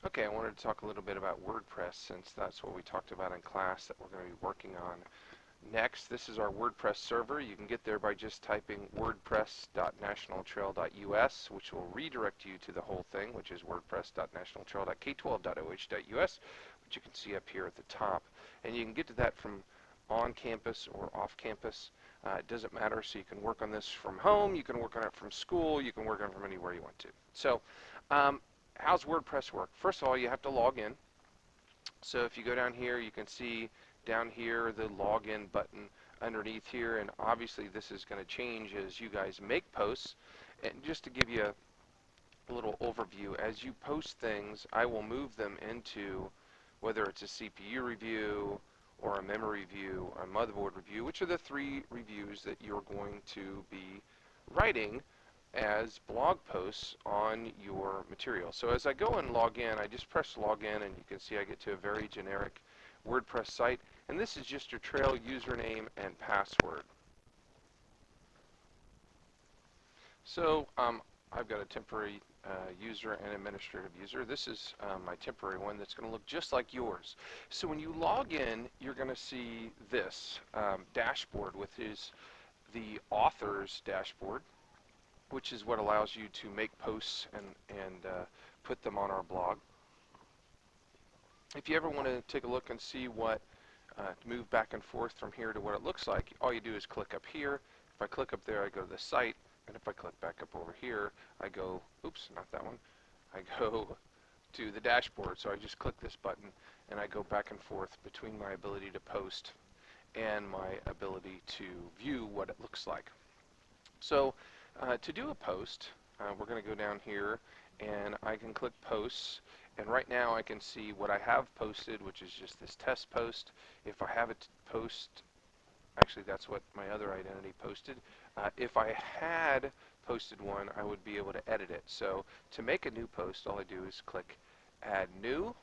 Okay, I wanted to talk a little bit about WordPress since that's what we talked about in class that we're going to be working on next. This is our WordPress server. You can get there by just typing wordpress.nationaltrail.us, which will redirect you to the whole thing, which is wordpress.nationaltrail.k12.oh.us, which you can see up here at the top. And you can get to that from on campus or off campus. It doesn't matter, so you can work on this from home, you can work on it from school, you can work on it from anywhere you want to. So, how's WordPress work? First of all, you have to log in. So if you go down here, you can see down here the login button underneath here, and obviously this is going to change as you guys make posts. And just to give you a little overview, as you post things, I will move them into whether it's a CPU review or a memory review or a motherboard review, which are the three reviews that you're going to be writing as blog posts on your material. So as I go and log in, I just press login, and you can see I get to a very generic WordPress site, and this is just your trail username and password. So I've got a temporary user and administrative user. This is my temporary one that's going to look just like yours. So when you log in, you're going to see this dashboard, which is the author's dashboard, which is what allows you to make posts and put them on our blog. If you ever want to take a look and see what, move back and forth from here to what it looks like, all you do is click up here. If I click up there, I go to the site, and if I click back up over here, I go, oops, not that one, I go to the dashboard. So I just click this button, and I go back and forth between my ability to post and my ability to view what it looks like. So to do a post, we're going to go down here, and I can click posts, and right now I can see what I have posted, which is just this test post. If I have a post, actually that's what my other identity posted. If I had posted one, I would be able to edit it. So to make a new post, all I do is click add new,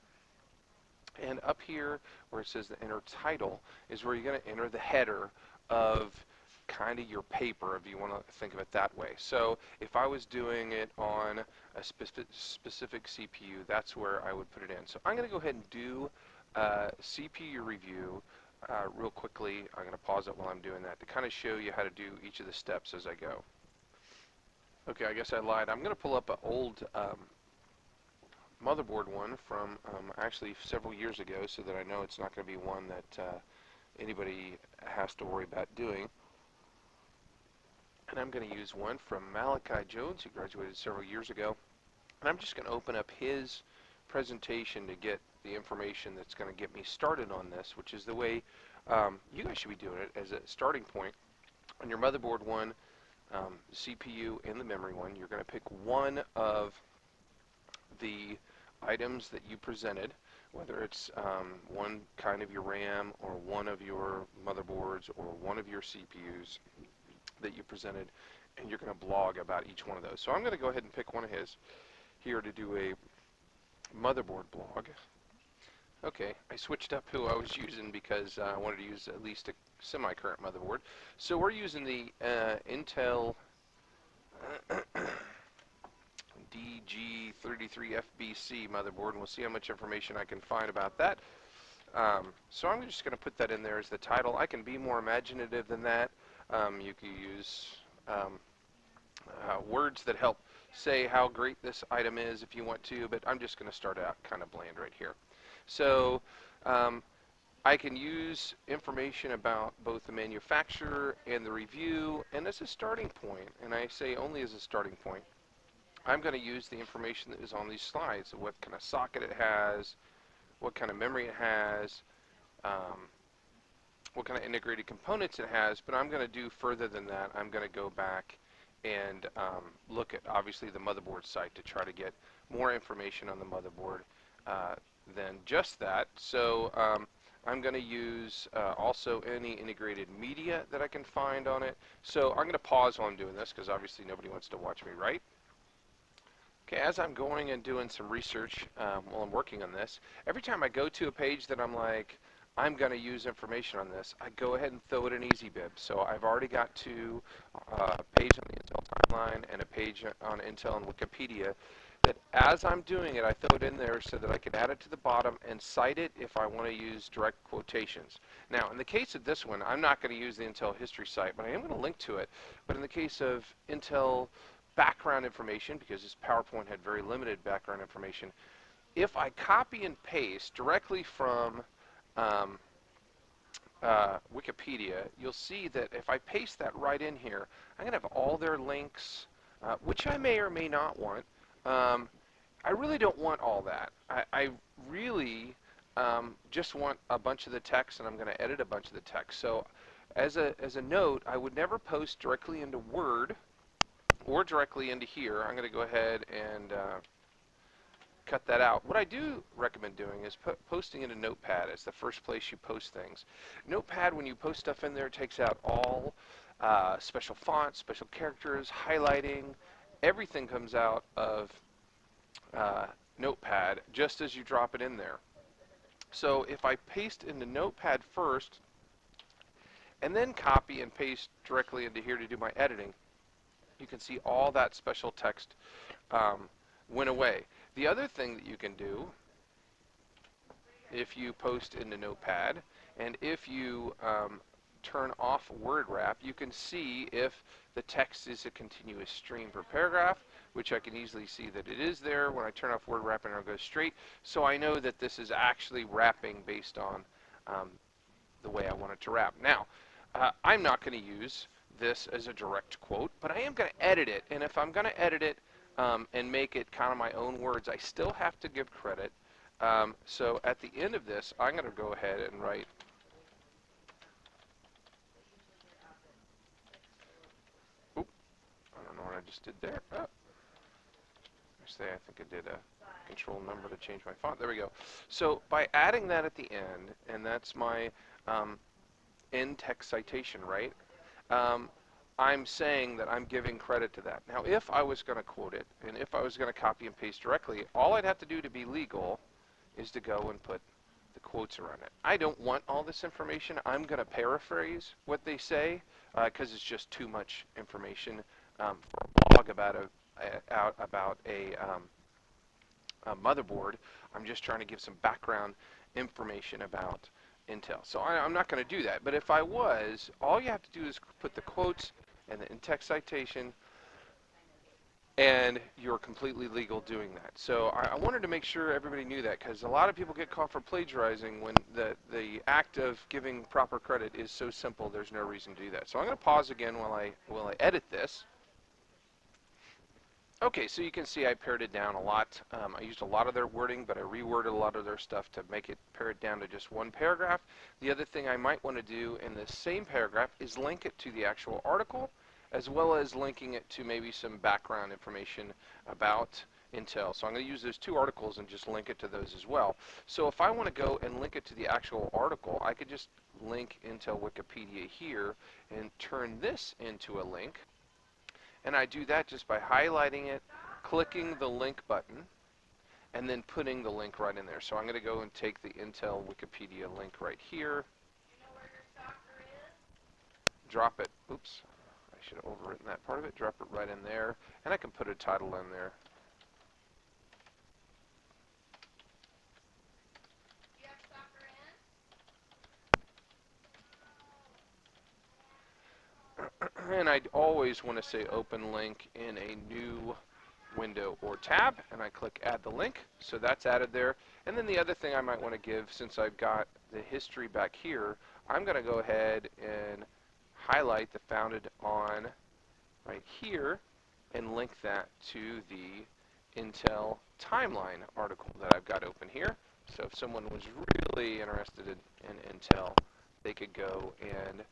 and up here where it says the enter title is where you're going to enter the header of kind of your paper, if you want to think of it that way. So if I was doing it on a specific CPU, that's where I would put it in. So I'm going to go ahead and do a CPU review real quickly. I'm going to pause it while I'm doing that to kind of show you how to do each of the steps as I go. Okay, I guess I lied. I'm going to pull up an old motherboard one from actually several years ago, so that I know it's not going to be one that anybody has to worry about doing. And I'm going to use one from Malachi Jones, who graduated several years ago. And I'm just going to open up his presentation to get the information that's going to get me started on this, which is the way you guys should be doing it as a starting point. On your motherboard one, CPU, and the memory one, you're going to pick one of the items that you presented, whether it's one kind of your RAM or one of your motherboards or one of your CPUs that you presented, and you're going to blog about each one of those. So I'm going to go ahead and pick one of his here to do a motherboard blog. Okay, I switched up who I was using because I wanted to use at least a semi-current motherboard. So we're using the Intel DG33FBC motherboard, and we'll see how much information I can find about that. So I'm just going to put that in there as the title. I can be more imaginative than that. You can use words that help say how great this item is if you want to, but I'm just going to start out kind of bland right here. So I can use information about both the manufacturer and the review, and as a starting point, and I say only as a starting point, I'm going to use the information that is on these slides, what kind of socket it has, what kind of memory it has, what kind of integrated components it has, but I'm going to do further than that. I'm going to go back and look at, obviously, the motherboard site to try to get more information on the motherboard than just that. So I'm going to use also any integrated media that I can find on it. So I'm going to pause while I'm doing this because obviously nobody wants to watch me write. Okay, as I'm going and doing some research while I'm working on this, every time I go to a page that I'm like, I'm going to use information on this, I go ahead and throw it in EasyBib. So I've already got a page on the Intel timeline and a page on Intel and Wikipedia that as I'm doing it, I throw it in there so that I can add it to the bottom and cite it if I want to use direct quotations. Now, in the case of this one, I'm not going to use the Intel history site, but I am going to link to it. But in the case of Intel background information, because this PowerPoint had very limited background information, if I copy and paste directly from um, Wikipedia, you'll see that if I paste that right in here, I'm going to have all their links, which I may or may not want. I really don't want all that. I really just want a bunch of the text, and I'm going to edit a bunch of the text. So as a note, I would never post directly into Word or directly into here. I'm going to go ahead and cut that out. What I do recommend doing is posting into Notepad as the first place you post things. Notepad, when you post stuff in there, takes out all special fonts, special characters, highlighting. Everything comes out of Notepad just as you drop it in there. So if I paste into Notepad first and then copy and paste directly into here to do my editing, you can see all that special text went away. The other thing that you can do if you post into Notepad and if you turn off word wrap, you can see if the text is a continuous stream per paragraph, which I can easily see that it is there. When I turn off word wrap, and it'll go straight, so I know that this is actually wrapping based on the way I want it to wrap. Now, I'm not going to use this as a direct quote, but I am going to edit it, and if I'm going to edit it and make it kind of my own words, I still have to give credit. So at the end of this, I'm going to go ahead and write I don't know what I just did there. Oh. Actually, I think I did a control number to change my font. There we go. So by adding that at the end, and that's my end text citation, right? I'm saying that I'm giving credit to that. Now, if I was going to quote it, and if I was going to copy and paste directly, all I'd have to do to be legal is to go and put the quotes around it. I don't want all this information. I'm going to paraphrase what they say because it's just too much information for a blog about a motherboard. I'm just trying to give some background information about Intel. So I'm not going to do that. But if I was, all you have to do is put the quotes and the in-text citation, and you're completely legal doing that. So I wanted to make sure everybody knew that, because a lot of people get caught for plagiarizing when the act of giving proper credit is so simple. There's no reason to do that. So I'm going to pause again while I edit this. Okay, so you can see I pared it down a lot. I used a lot of their wording, but I reworded a lot of their stuff to make it pare it down to just one paragraph. The other thing I might want to do in this same paragraph is link it to the actual article, as well as linking it to maybe some background information about Intel. So I'm going to use those two articles and just link it to those as well. So if I want to go and link it to the actual article, I could just link Intel Wikipedia here and turn this into a link. And I do that just by highlighting it, clicking the link button, and then putting the link right in there. So I'm going to go and take the Intel Wikipedia link right here, drop it, oops, I should have overwritten that part of it, drop it right in there, and I can put a title in there. And I always want to say open link in a new window or tab, and I click add the link, so that's added there. And then the other thing I might want to give, since I've got the history back here, I'm going to go ahead and highlight the founded on right here and link that to the Intel timeline article that I've got open here. So if someone was really interested in Intel, they could go and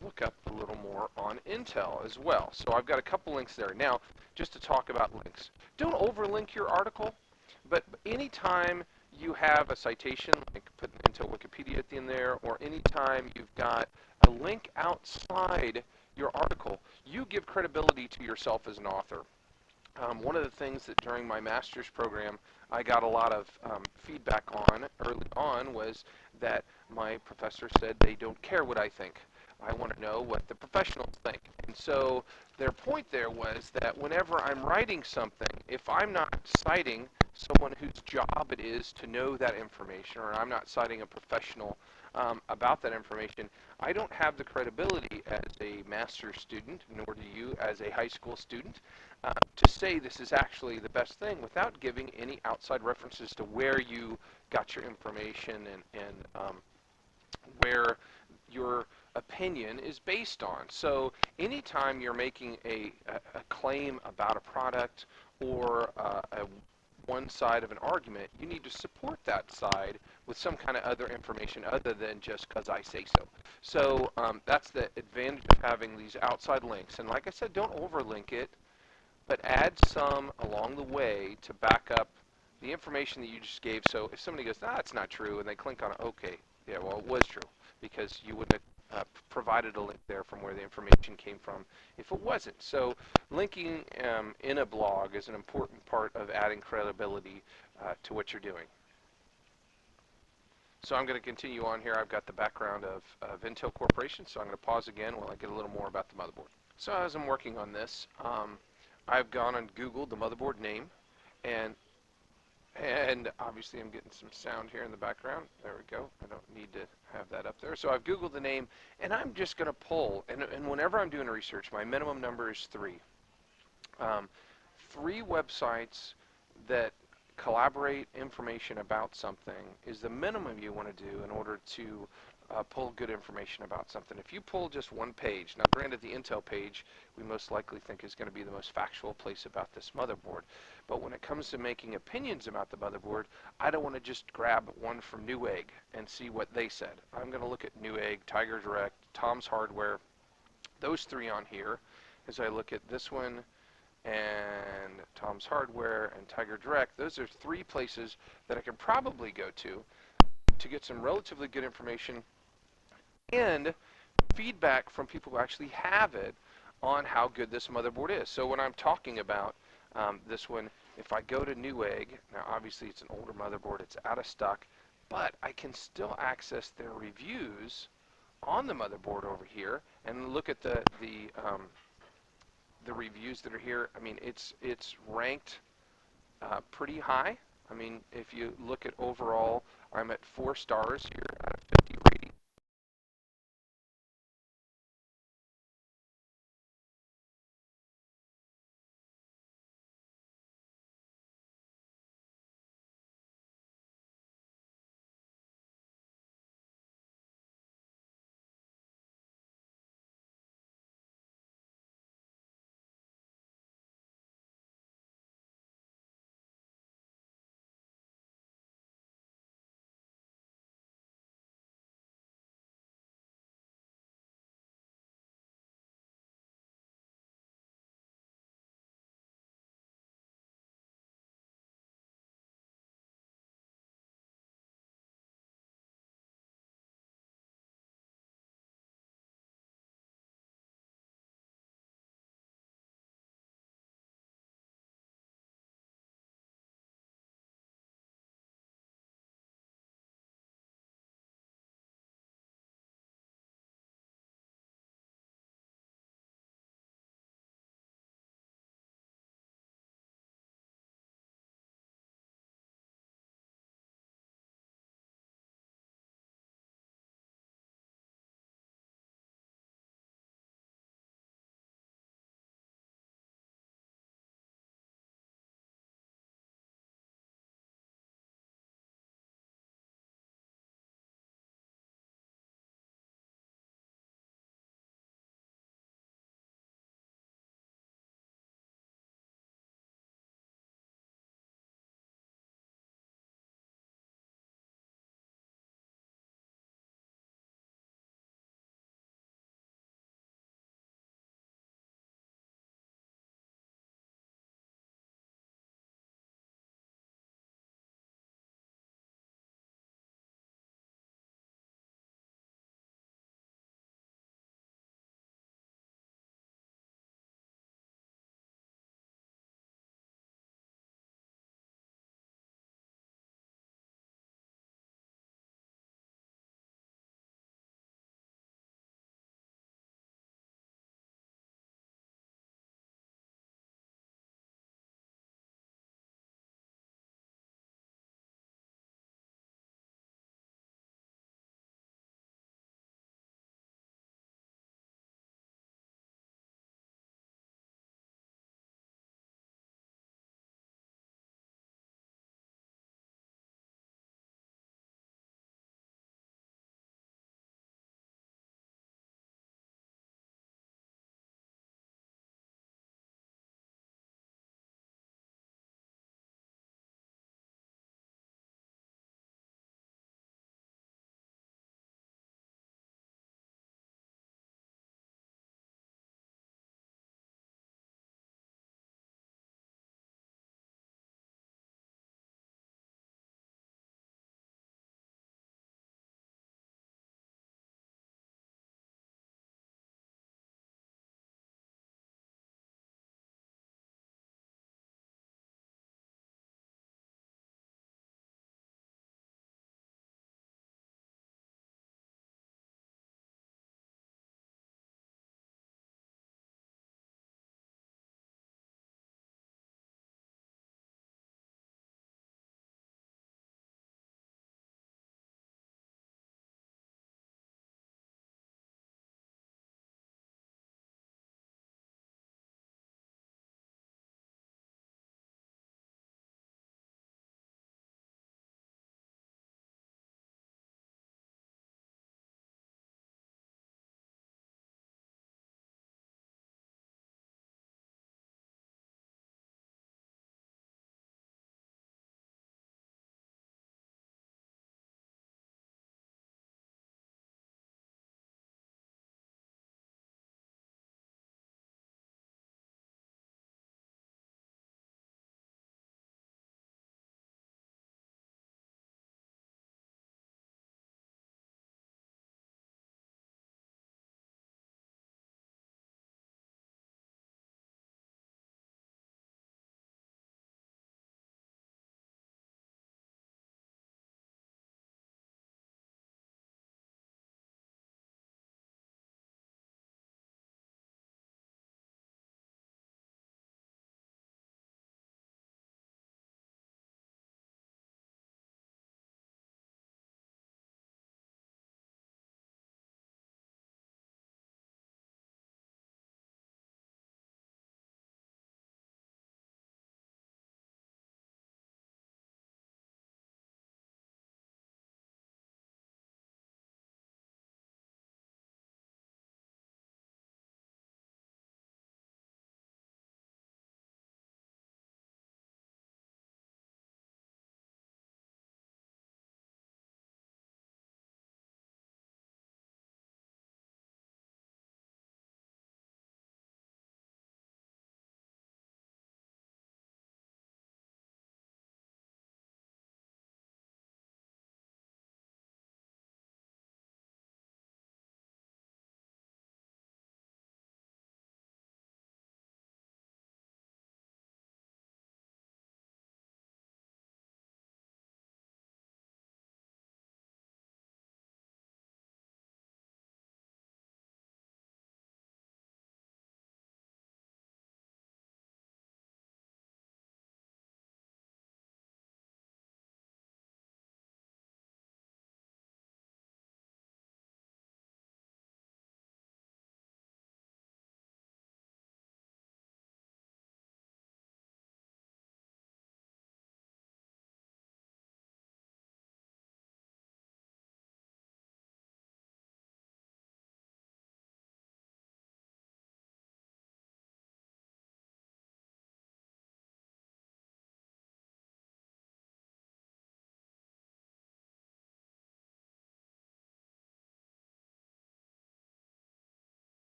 look up a little more on Intel as well. So I've got a couple links there. Now, just to talk about links, don't overlink your article, but anytime you have a citation, like put Intel Wikipedia at the end there, or anytime you've got a link outside your article, you give credibility to yourself as an author. One of the things that during my master's program I got a lot of feedback on early on was that my professor said they don't care what I think. I want to know what the professionals think. And so their point there was that whenever I'm writing something, if I'm not citing someone whose job it is to know that information, or I'm not citing a professional about that information, I don't have the credibility as a master's student, nor do you as a high school student, to say this is actually the best thing without giving any outside references to where you got your information and where your opinion is based on. So anytime you're making a claim about a product or one side of an argument, you need to support that side with some kind of other information other than just because I say so. So that's the advantage of having these outside links. And like I said, don't overlink it, but add some along the way to back up the information that you just gave. So if somebody goes, it's not true, and they click on it, okay, yeah, well, it was true, because you wouldn't have provided a link there from where the information came from if it wasn't. So linking in a blog is an important part of adding credibility to what you're doing. So I'm going to continue on here. I've got the background of Intel Corporation, so I'm going to pause again while I get a little more about the motherboard. So as I'm working on this, I've gone and Googled the motherboard name, and obviously I'm getting some sound here in the background. There we go. I don't need to have that up there. So I've Googled the name, and I'm just going to pull. And whenever I'm doing research, my minimum number is 3. 3 websites that collaborate information about something is the minimum you want to do in order to pull good information about something. If you pull just one page, now granted the Intel page we most likely think is going to be the most factual place about this motherboard, but when it comes to making opinions about the motherboard, I don't want to just grab one from Newegg and see what they said. I'm going to look at Newegg, Tiger Direct, Tom's Hardware, those 3 on here, as I look at this one and Tom's Hardware and Tiger Direct. Those are 3 places that I can probably go to get some relatively good information and feedback from people who actually have it on how good this motherboard is. So when I'm talking about this one, if I go to Newegg, now obviously it's an older motherboard, it's out of stock, but I can still access their reviews on the motherboard over here and look at the reviews that are here. I mean, it's ranked pretty high. I mean, if you look at overall, I'm at 4 stars here.